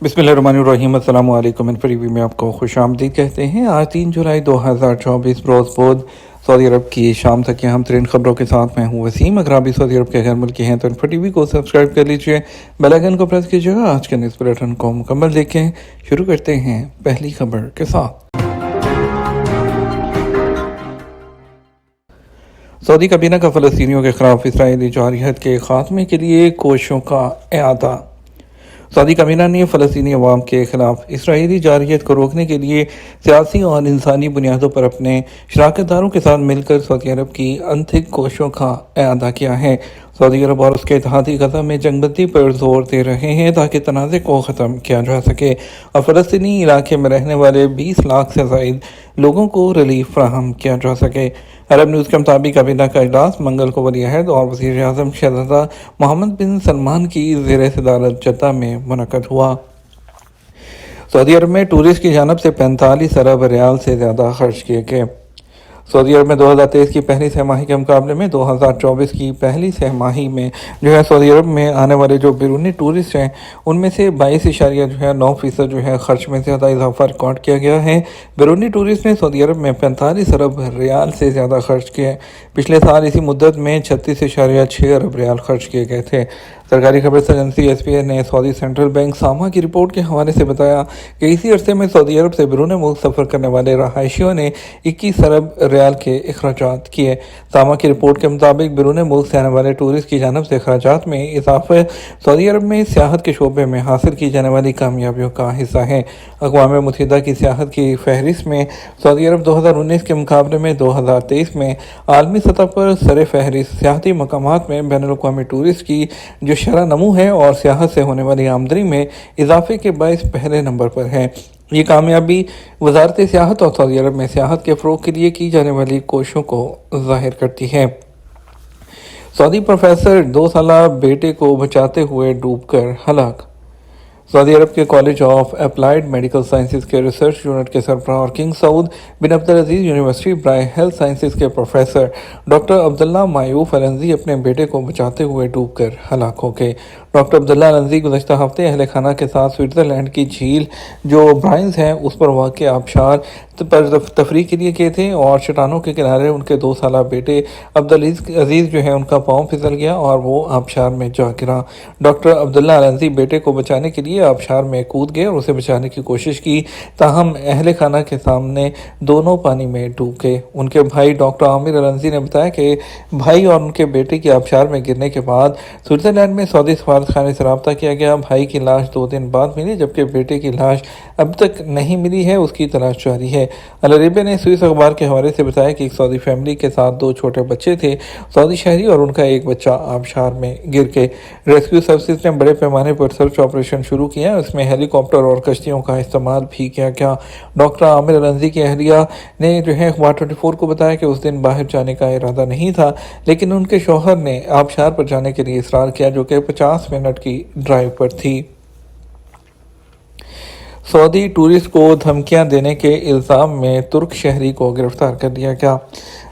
بسم اللہ الرحمن الرحیم۔ السلام علیکم۔ انفریوی میں آپ کو خوش آمدید کہتے ہیں۔ آج 3 جولائی 2024 بروز بود سعودی عرب کی شام تک کے اہم ترین خبروں کے ساتھ میں ہوں وسیم۔ اگر آپ بھی سعودی عرب کے غیر ملکی ہیں تو انفریوی کو سبسکرائب کر لیجئے، بیل آئیکن کو پریس کیجئے گا۔ آج کے نیوز بلیٹن کو مکمل دیکھیں۔ شروع کرتے ہیں پہلی خبر کے ساتھ۔ سعودی کابینہ کا فلسطینیوں کے خلاف اسرائیلی جارحیت کے خاتمے کے لیے کوششوں کا اعادہ۔ سعودی کابینہ نے فلسطینی عوام کے خلاف اسرائیلی جارحیت کو روکنے کے لیے سیاسی اور انسانی بنیادوں پر اپنے شراکت داروں کے ساتھ مل کر سعودی عرب کی انتھک کوششوں کا اعادہ کیا ہے۔ سعودی عرب اور اس کے اتحادی غزہ میں جنگ بندی پر زور دے رہے ہیں تاکہ تنازع کو ختم کیا جا سکے اور فلسطینی علاقے میں رہنے والے 20 لاکھ سے زائد لوگوں کو ریلیف فراہم کیا جا سکے۔ عرب نیوز کے مطابق کابینہ کا اجلاس منگل کو ولی عہد اور وزیر اعظم شہزادہ محمد بن سلمان کی زیر صدارت جدہ میں منعقد ہوا۔ سعودی عرب میں ٹورسٹ کی جانب سے 45 ارب ریال سے زیادہ خرچ کیے گئے۔ سعودی عرب میں 2023 کی پہلی سہ ماہی کے مقابلے میں 2024 کی پہلی سہ ماہی میں سعودی عرب میں آنے والے جو بیرونی ٹورسٹ ہیں ان میں سے 22.9% خرچ میں زیادہ اضافہ ریکارڈ کیا گیا ہے۔ بیرونی ٹورسٹ نے سعودی عرب میں 45 ارب ریال سے زیادہ خرچ کیے۔ پچھلے سال اسی مدت میں 36.6 ارب ریال خرچ کیے گئے تھے۔ سرکاری خبر ایجنسی ایس پی اے نے سعودی سینٹرل بینک ساما کی رپورٹ کے حوالے سے بتایا کہ اسی عرصے میں سعودی عرب سے بیرون ملک سفر کرنے والے رہائشیوں نے 21 ارب ریال کے اخراجات کیے۔ ساما کی رپورٹ کے مطابق بیرون ملک سے آنے والے ٹورسٹ کی جانب سے اخراجات میں اضافہ سعودی عرب میں سیاحت کے شعبے میں حاصل کی جانے والی کامیابیوں کا حصہ ہے۔ اقوام متحدہ کی سیاحت کی فہرست میں سعودی عرب 2019 کے مقابلے میں 2023 میں عالمی سطح پر سر فہرست سیاحتی مقامات میں بین الاقوامی ٹورسٹ کی جو شرح نمو ہے اور سیاحت سے ہونے والی آمدنی میں اضافے کے باعث پہلے نمبر پر ہے۔ یہ کامیابی وزارت سیاحت اور سعودی عرب میں سیاحت کے فروغ کے لیے کی جانے والی کوششوں کو ظاہر کرتی ہے۔ سعودی پروفیسر 2 سالہ بیٹے کو بچاتے ہوئے ڈوب کر ہلاک۔ سعودی عرب کے college of applied medical sciences کے ریسرچ یونٹ کے سربراہ اور کنگ سعود بن عبدالعزیز یونیورسٹی برائے ہیلتھ سائنسز کے پروفیسر ڈاکٹر عبداللہ معیوف العنزی اپنے بیٹے کو بچاتے ہوئے ڈوب کر ہلاک ہو گئے۔ ڈاکٹر عبداللہ العنزی گزشتہ ہفتے اہل خانہ کے ساتھ سوئٹزرلینڈ کی جھیل جو برائنز ہے اس پر واقع آبشار پر تفریح کے لیے گئے تھے اور چٹانوں کے کنارے ان کے 2 سالہ بیٹے عبدالعزیز ان کا پاؤں پھسل گیا اور وہ آبشار میں جا گرا۔ ڈاکٹر عبداللہ العنزی بیٹے کو بچانے کے لیے آبشار میں کود گئے اور اسے بچانے کی کوشش کی، تاہم اہل خانہ کے سامنے دونوں پانی میں ڈوب گئے۔ ان کے بھائی ڈاکٹر عامر العنزی نے بتایا کہ بھائی اور ان کے بیٹے کی آبشار میں گرنے کے بعد سوئٹزرلینڈ میں سعودی سفارت خانے سے رابطہ کیا گیا۔ بھائی کی لاش 2 دن بعد ملی جبکہ بیٹے کی لاش اب تک نہیں ملی ہے، اس کی تلاش جاری ہے۔ العربیہ نے سوئس اخبار کے حوالے سے بتایا کہ ایک سعودی فیملی کے ساتھ 2 چھوٹے بچے تھے، سعودی شہری اور ان کا ایک بچہ آبشار میں گر گئے۔ ریسکیو سروسز نے بڑے پیمانے پر سرچ آپریشن شروع کیا، اس میں ہیلی کاپٹر اور کشتیوں کا استعمال بھی کیا گیا۔ ڈاکٹر عامر العنزی کی اہلیہ نے اخبار 24 کو بتایا کہ اس دن باہر جانے کا ارادہ نہیں تھا، لیکن ان کے شوہر نے آبشار پر جانے کے لیے اصرار کیا جو کہ 50 منٹ کی ڈرائیو پر تھی۔ سعودی ٹورسٹ کو دھمکیاں دینے کے الزام میں ترک شہری کو گرفتار کر لیا گیا۔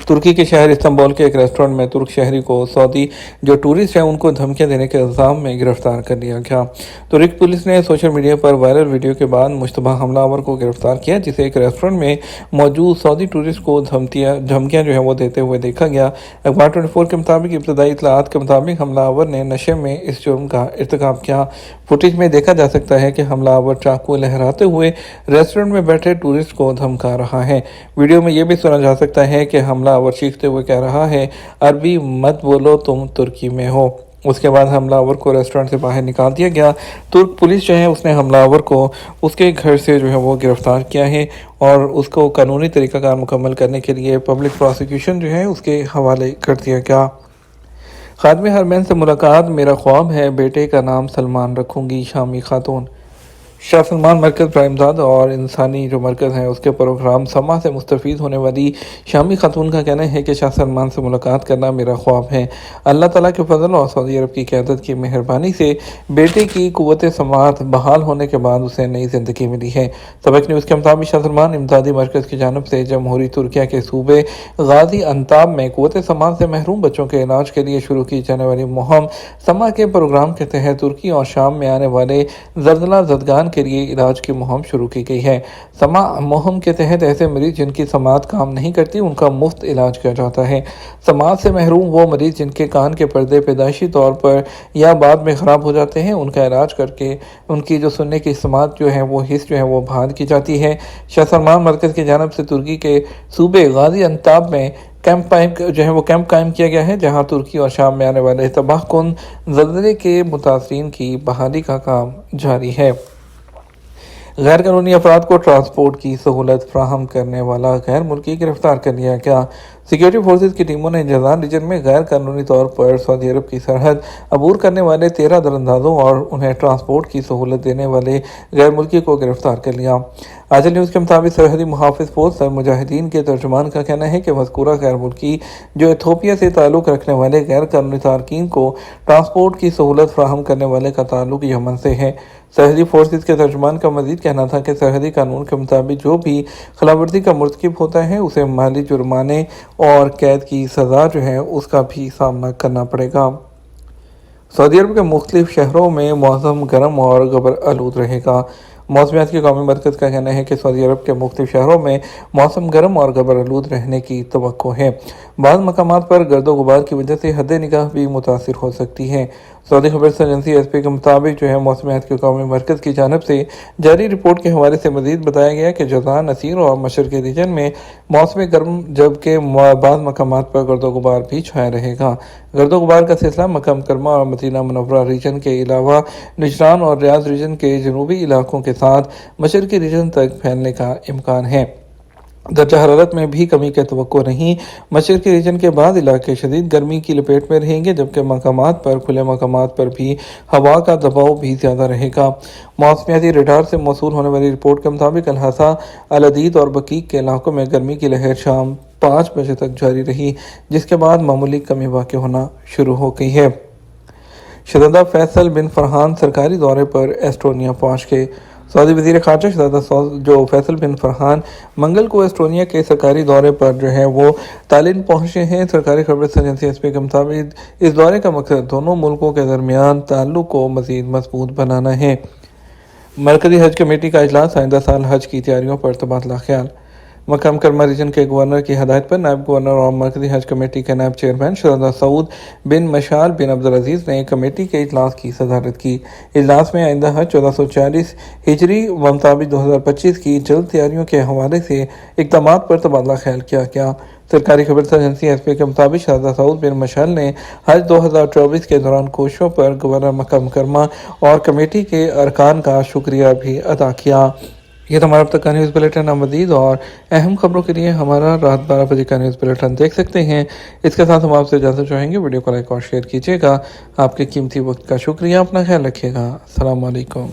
ترکی کے شہر استنبول کے ایک ریسٹورنٹ میں ترک شہری کو سعودی جو ٹورسٹ ہیں ان کو دھمکیاں دینے کے الزام میں گرفتار کر لیا گیا۔ ترک پولیس نے سوشل میڈیا پر وائرل ویڈیو کے بعد مشتبہ حملہ آور کو گرفتار کیا جسے ایک ریسٹورنٹ میں موجود سعودی ٹورسٹ کو دھمکیاں وہ دیتے ہوئے دیکھا گیا۔ اخبار 24 کے مطابق ابتدائی اطلاعات کے مطابق حملہ آور نے نشے میں اس جرم کا ارتکاب کیا۔ فوٹیج میں دیکھا جا سکتا ہے کہ حملہ آور چاقو لہراتے ہوئے ریسٹورنٹ میں بیٹھے ٹورسٹ کو دھمکا رہا ہے۔ ویڈیو میں یہ بھی سنا جا سکتا ہے کہ حملہ آور چیختے ہوئے کہہ رہا ہے، عربی مت بولو تم ترکی میں ہو۔ اس کے بعد حملہ آور کو ریسٹورنٹ سے باہر نکال دیا گیا۔ ترک پولیس اس نے حملہ آور کو اس کے گھر سے وہ گرفتار کیا ہے اور اس کو قانونی طریقہ کار مکمل کرنے کے لیے پبلک پروسیکیوشن اس کے حوالے کر دیا گیا۔ خادم حرمین سے ملاقات، میرا خواب ہے بیٹے کا نام سلمان رکھوں گی، شامی خاتون۔ شاہ سلمان مرکز برائے امداد اور انسانی مرکز ہے اس کے پروگرام سما سے مستفید ہونے والی شامی خاتون کا کہنا ہے کہ شاہ سلمان سے ملاقات کرنا میرا خواب ہے۔ اللہ تعالیٰ کے فضل اور سعودی عرب کی قیادت کی مہربانی سے بیٹے کی قوت سماعت بحال ہونے کے بعد اسے نئی زندگی ملی ہے۔ سبق نیوز کے مطابق شاہ سلمان امدادی مرکز کی جانب سے جمہوری ترکیہ کے صوبے غازی انتاب میں قوت سماعت سے محروم بچوں کے علاج کے لیے شروع کی جانے والی مہم سما کے پروگرام کے تحت ترکی اور شام میں آنے والے زلزلہ زدگان کے لیے علاج کی مہم شروع کی گئی ہے۔ سماع مہم کے تحت ایسے مریض جن کی سماعت کام نہیں کرتی ان کا مفت علاج کیا جاتا ہے۔ سماعت سے محروم وہ مریض جن کے کان کے پردے پیدائشی طور پر یا بعد میں خراب ہو جاتے ہیں، ان کا علاج کر کے ان کی جو سننے کی سماعت جو ہے وہ حص جو ہے وہ بحال کی جاتی ہے۔ شاہ سلمان مرکز کی جانب سے ترکی کے صوبے غازی انتاب میں کیمپ قائم کیا گیا ہے، جہاں ترکی اور شام میں آنے والے تباہ کن زلزلے کے متاثرین کی بحالی کا کام جاری ہے۔ غیر قانونی افراد کو ٹرانسپورٹ کی سہولت فراہم کرنے والا غیر ملکی گرفتار کر لیا گیا۔ سیکیورٹی فورسز کی ٹیموں نے جازان ریجن میں غیر قانونی طور پر سعودی عرب کی سرحد عبور کرنے والے 13 دراندازوں اور انہیں ٹرانسپورٹ کی سہولت دینے والے غیر ملکی کو گرفتار کر لیا۔ آجل نیوز کے مطابق سرحدی محافظ فورس مجاہدین کے ترجمان کا کہنا ہے کہ مذکورہ غیر ملکی جو ایتھوپیا سے تعلق رکھنے والے غیر قانونی تارکین کو ٹرانسپورٹ کی سہولت فراہم کرنے والے کا تعلق یمن سے ہے۔ سرحدی فورسز کے ترجمان کا مزید کہنا تھا کہ سرحدی قانون کے مطابق جو بھی خلاف ورزی کا مرتکب ہوتا ہے اسے مالی جرمانے اور قید کی سزا جو ہے اس کا بھی سامنا کرنا پڑے گا۔ سعودی عرب کے مختلف شہروں میں موسم گرم اور غبار آلود رہے گا۔ موسمیات کے قومی مرکز کا کہنا ہے کہ سعودی عرب کے مختلف شہروں میں موسم گرم اور غبار آلود رہنے کی توقع ہے۔ بعض مقامات پر گرد و غبار کی وجہ سے حد نگاہ بھی متاثر ہو سکتی ہے۔ سعودی خبر ایجنسی ایس پی کے مطابق جو ہے موسمیات کے قومی مرکز کی جانب سے جاری رپورٹ کے حوالے سے مزید بتایا گیا کہ جازان، نصیر اور مشرقی ریجن میں موسم گرم جبکہ بعض مقامات پر گرد و غبار بھی چھایا رہے گا۔ گرد و غبار کا سلسلہ مکہ مکرمہ اور مدینہ منورہ ریجن کے علاوہ نجران اور ریاض ریجن کے جنوبی علاقوں کے ساتھ مشرقی ریجن تک پھیلنے کا امکان ہے۔ درجہ حرارت میں بھی کمی کی توقع نہیں۔ مشرقی ریجن کے بعض علاقے شدید گرمی کی لپیٹ میں رہیں گے جبکہ کھلے مقامات پر بھی ہوا کا دباؤ بھی زیادہ رہے گا۔ موسمیاتی ریڈار سے موصول ہونے والی رپورٹ کے مطابق الحسا، العدید اور بقیق کے علاقوں میں گرمی کی لہر شام 5 بجے تک جاری رہی، جس کے بعد معمولی کمی واقع ہونا شروع ہو گئی ہے۔ شہزادہ فیصل بن فرحان سرکاری دورے پر ایسٹونیا پہنچ گئے۔ سعودی وزیر خارجہ شہزادہ فیصل بن فرحان منگل کو ایسٹونیا کے سرکاری دورے پر جو ہے وہ تالین پہنچے ہیں۔ سرکاری خبر ایجنسی ایس پی کے مطابق اس دورے کا مقصد دونوں ملکوں کے درمیان تعلق کو مزید مضبوط بنانا ہے۔ مرکزی حج کمیٹی کا اجلاس آئندہ سال حج کی تیاریوں پر تبادلہ خیال۔ مکہ مکرمہ ریجن کے گورنر کی ہدایت پر نائب گورنر اور مرکزی حج کمیٹی کے نائب چیئرمین شہزادہ سعود بن مشعل بن عبدالعزیز نے کمیٹی کے اجلاس کی صدارت کی۔ اجلاس میں آئندہ حج 1440 ہجری مطابق 2025 کی جلد تیاریوں کے حوالے سے اقدامات پر تبادلہ خیال کیا گیا۔ سرکاری خبر ایجنسی ایس پی کے مطابق شہزادہ سعود بن مشعل نے حج 2024 کے دوران کوششوں پر گورنر مکہ مکرمہ اور کمیٹی کے ارکان کا شکریہ بھی ادا کیا۔ یہ تمہارا اب تک کا نیوز بلیٹن۔ مزید اور اہم خبروں کے لیے ہمارا رات 12 بجے کا نیوز بلیٹن دیکھ سکتے ہیں۔ اس کے ساتھ ہم آپ سے اجازت چاہیں گے، ویڈیو کو لائک اور شیئر کیجیے گا۔ آپ کے قیمتی وقت کا شکریہ، اپنا خیال رکھیے گا۔ السلام علیکم۔